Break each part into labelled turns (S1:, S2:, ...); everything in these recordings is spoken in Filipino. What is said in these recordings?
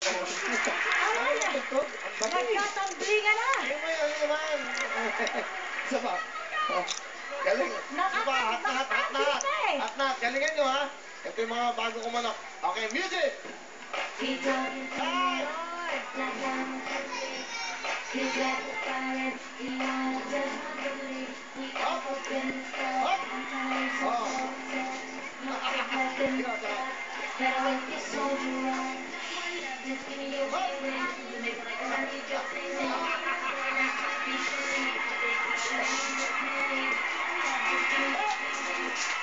S1: Ay, natutog. Ang bagay.
S2: Nagkatamblingan na.
S1: Ayun mo yun, naman. Isa pa. Oh, galing. Isa pa, hat na, hat na. Hat na, galingan nyo ha. Ito yung mga bago kong manok. Okay, music! Ay! Hop! Hop! Oh.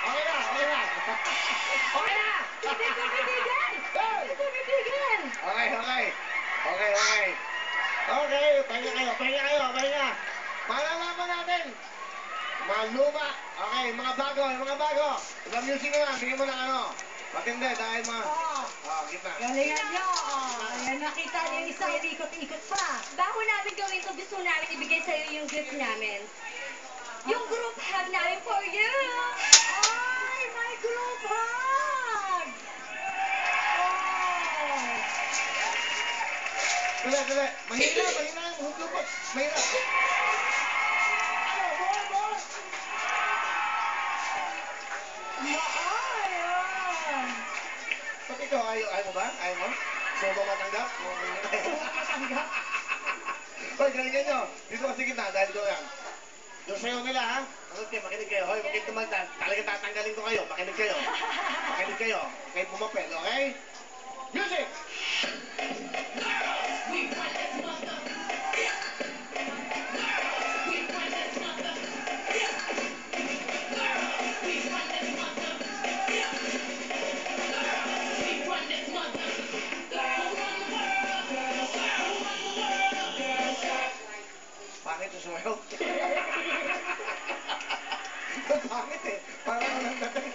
S1: Okay na, okay na. Okay na!
S2: Hindi ko bibigyan.
S1: Hey!
S2: Hindi ko bibigyan.
S1: Okay, okay. Okay, okay. Okay, pahinga kayo, pahinga kayo, pahinga. Malalaman natin. Mga luma. Okay, mga bago. Ibang music na lang, bigyan mo ng ano. Matindi dahil mga... kita.
S2: Galingan nyo. Ayan, nakita niyo yung isa, ikot-ikot pa.
S3: Bago namin gawin to, gusto namin ibigay sa'yo yung gift namin. Yung group hug namin for you!
S2: Ay, may group hug! Oh!
S1: Dali. Mahina yung huglupot. Mahina. Ano, boy!
S2: Maayon!
S1: Ba't ikaw, ayaw mo ba? Ayaw mo? So ba matanggap?
S2: Matanggap?
S1: Hoy, galingan nyo. Dito kasi kita, dahil doon yan. Yung sayo nila, ha? Makinig kayo. Hoy, bakit naman talagang tatanggalin ko kayo. Makinig kayo. Kayo pumapel, okay? Music! Pangit yung sumayaw. Pangit eh. Parang walang dating.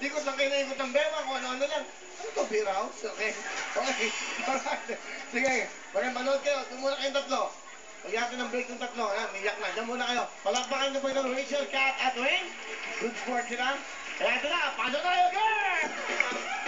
S1: Ikot lang kayo na ikot ng bema kung ano-ano lang. Ano to, beer house? Okay. Sige, manood kayo. Doon muna kayong tatlo. Pag-iyakin ng break ng tatlo. Ayan, iyak na. Diyan muna kayo. Palakpakan na po yung Rachel, Kat, at Wayne. Good sport sila. Kaya ito na, pasok tayo, girl!